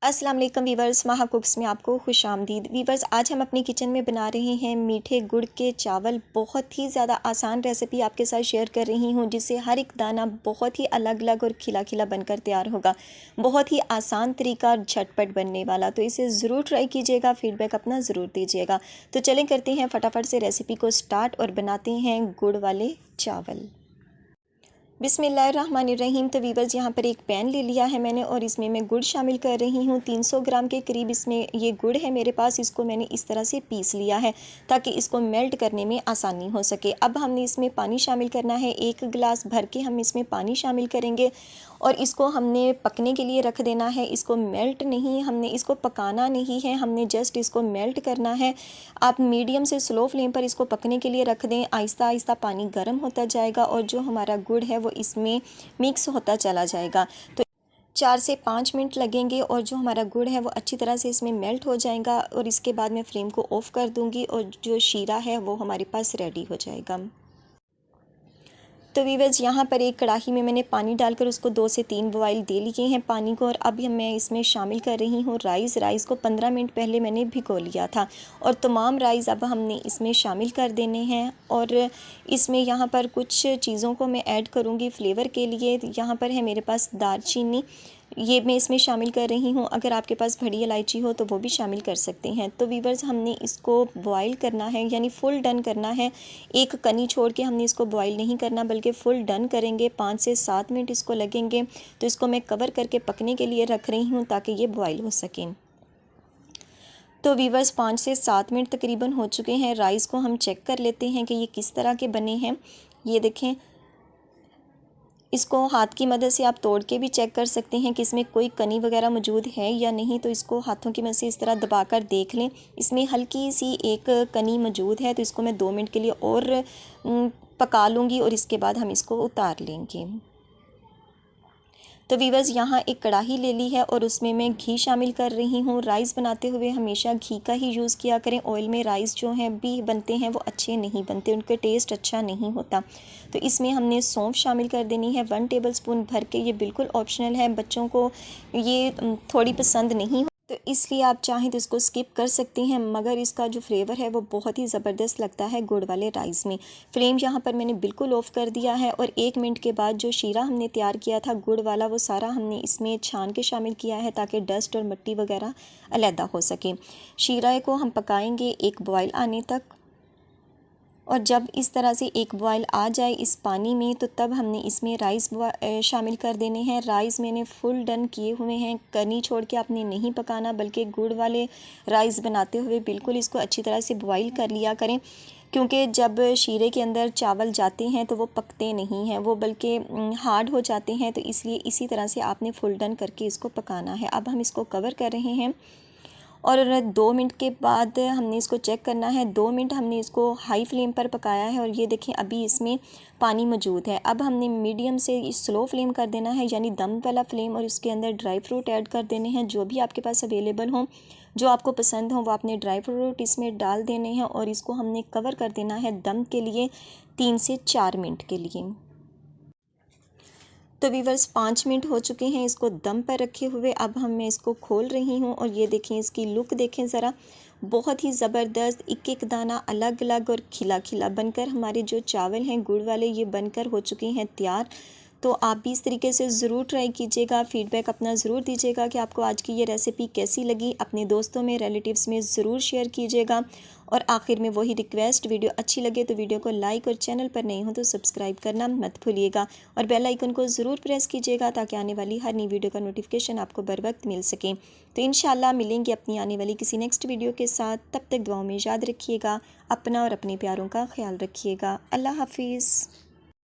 अस्सलाम वालेकुम वीवर्स, माहा कुक्स में आपको खुशामदीद। वीवर्स, आज हम अपनी किचन में बना रहे हैं मीठे गुड़ के चावल। बहुत ही ज़्यादा आसान रेसिपी आपके साथ शेयर कर रही हूँ, जिससे हर एक दाना बहुत ही अलग अलग और खिला खिला बनकर तैयार होगा। बहुत ही आसान तरीका और झटपट बनने वाला, तो इसे ज़रूर ट्राई कीजिएगा, फीडबैक अपना ज़रूर दीजिएगा। तो चलें करते हैं फटाफट से रेसिपी को स्टार्ट और बनाते हैं गुड़ वाले चावल। बिस्मिल्लाहिर्रहमानिर्रहीम। तो वीवर्स, यहाँ पर एक पैन ले लिया है मैंने और इसमें मैं गुड़ शामिल कर रही हूँ। 300 ग्राम के करीब इसमें ये गुड़ है मेरे पास। इसको मैंने इस तरह से पीस लिया है ताकि इसको मेल्ट करने में आसानी हो सके। अब हमने इसमें पानी शामिल करना है। 1 गिलास भर के हम इसमें पानी शामिल करेंगे और इसको हमने पकने के लिए रख देना है। इसको मेल्ट नहीं, हमने इसको पकाना नहीं है, हमने जस्ट इसको मेल्ट करना है। आप मीडियम से स्लो फ्लेम पर इसको पकने के लिए रख दें। आहिस्ता आहिस्ता पानी गर्म होता जाएगा और जो हमारा गुड़ है वो इसमें मिक्स होता चला जाएगा। तो 4 से 5 मिनट लगेंगे और जो हमारा गुड़ है वो अच्छी तरह से इसमें मेल्ट हो जाएगा और इसके बाद मैं फ्लेम को ऑफ़ कर दूँगी और जो शीरा है वो हमारे पास रेडी हो जाएगा। तो वीवर्स, यहाँ पर एक कढ़ाई में मैंने पानी डालकर उसको 2 से 3 बॉयल दे लिए हैं पानी को। और अब मैं इसमें शामिल कर रही हूँ राइस को 15 मिनट पहले मैंने भिगो लिया था और तमाम राइस अब हमने इसमें शामिल कर देने हैं। और इसमें यहाँ पर कुछ चीज़ों को मैं ऐड करूँगी फ्लेवर के लिए। यहाँ पर है मेरे पास दालचीनी, ये मैं इसमें शामिल कर रही हूँ। अगर आपके पास बड़ी इलायची हो तो वो भी शामिल कर सकते हैं। तो वीवर्स, हमने इसको बॉईल करना है, यानी फुल डन करना है। एक कनी छोड़ के हमने इसको बॉईल नहीं करना बल्कि फुल डन करेंगे। 5 से 7 मिनट इसको लगेंगे। तो इसको मैं कवर करके पकने के लिए रख रही हूँ ताकि ये बॉईल हो सकें। तो वीवर्स, 5 से 7 मिनट तकरीबन हो चुके हैं। राइस को हम चेक कर लेते हैं कि ये किस तरह के बने हैं। ये देखें, इसको हाथ की मदद से आप तोड़ के भी चेक कर सकते हैं कि इसमें कोई कनी वगैरह मौजूद है या नहीं। तो इसको हाथों की मदद से इस तरह दबाकर देख लें। इसमें हल्की सी एक कनी मौजूद है, तो इसको मैं 2 मिनट के लिए और पका लूँगी और इसके बाद हम इसको उतार लेंगे। तो वीवर्स, यहाँ एक कढ़ाई ले ली है और उसमें मैं घी शामिल कर रही हूँ। राइस बनाते हुए हमेशा घी का ही यूज़ किया करें। ऑयल में राइस जो हैं भी बनते हैं वो अच्छे नहीं बनते, उनका टेस्ट अच्छा नहीं होता। तो इसमें हमने सौंफ शामिल कर देनी है 1 टेबलस्पून भर के। ये बिल्कुल ऑप्शनल है, बच्चों को ये थोड़ी पसंद नहीं, तो इसलिए आप चाहें तो इसको स्किप कर सकते हैं, मगर इसका जो फ्लेवर है वो बहुत ही ज़बरदस्त लगता है गुड़ वाले राइस में। फ्लेम यहाँ पर मैंने बिल्कुल ऑफ़ कर दिया है और 1 मिनट के बाद जो शीरा हमने तैयार किया था गुड़ वाला, वो सारा हमने इसमें छान के शामिल किया है ताकि डस्ट और मिट्टी वगैरह अलहदा हो सके। शीरा को हम पकाएंगे 1 बॉयल आने तक और जब इस तरह से 1 बॉयल आ जाए इस पानी में, तो तब हमने इसमें राइस शामिल कर देने हैं। राइस मैंने फुल डन किए हुए हैं, कनी छोड़ के आपने नहीं पकाना, बल्कि गुड़ वाले राइस बनाते हुए बिल्कुल इसको अच्छी तरह से बॉयल कर लिया करें, क्योंकि जब शीरे के अंदर चावल जाते हैं तो वो पकते नहीं हैं, वो बल्कि हार्ड हो जाते हैं। तो इसलिए इसी तरह से आपने फुल डन करके इसको पकाना है। अब हम इसको कवर कर रहे हैं और 2 मिनट के बाद हमने इसको चेक करना है। 2 मिनट हमने इसको हाई फ्लेम पर पकाया है और ये देखें अभी इसमें पानी मौजूद है। अब हमने मीडियम से स्लो फ्लेम कर देना है, यानी दम वाला फ्लेम, और उसके अंदर ड्राई फ्रूट ऐड कर देने हैं जो भी आपके पास अवेलेबल हों, जो आपको पसंद हो वो आपने ड्राई फ्रूट इसमें डाल देने हैं और इसको हमने कवर कर देना है दम के लिए 3 से 4 मिनट के लिए। तो वीवर्स, 5 मिनट हो चुके हैं इसको दम पर रखे हुए। अब मैं इसको खोल रही हूँ और ये देखें, इसकी लुक देखें ज़रा, बहुत ही ज़बरदस्त, एक एक दाना अलग अलग और खिला खिला बनकर हमारे जो चावल हैं गुड़ वाले ये बनकर हो चुके हैं तैयार। तो आप भी इस तरीके से ज़रूर ट्राई कीजिएगा, फ़ीडबैक अपना ज़रूर दीजिएगा कि आपको आज की ये रेसिपी कैसी लगी। अपने दोस्तों में, रिलेटिव्स में ज़रूर शेयर कीजिएगा। और आखिर में वही रिक्वेस्ट, वीडियो अच्छी लगे तो वीडियो को लाइक और चैनल पर नए हो तो सब्सक्राइब करना मत भूलिएगा और बेल आइकन को ज़रूर प्रेस कीजिएगा ताकि आने वाली हर नई वीडियो का नोटिफिकेशन आपको बर वक्त मिल सके। तो इंशाल्लाह मिलेंगे अपनी आने वाली किसी नेक्स्ट वीडियो के साथ। तब तक दुआओं में याद रखिएगा, अपना और अपने प्यारों का ख्याल रखिएगा। अल्लाह हाफिज़।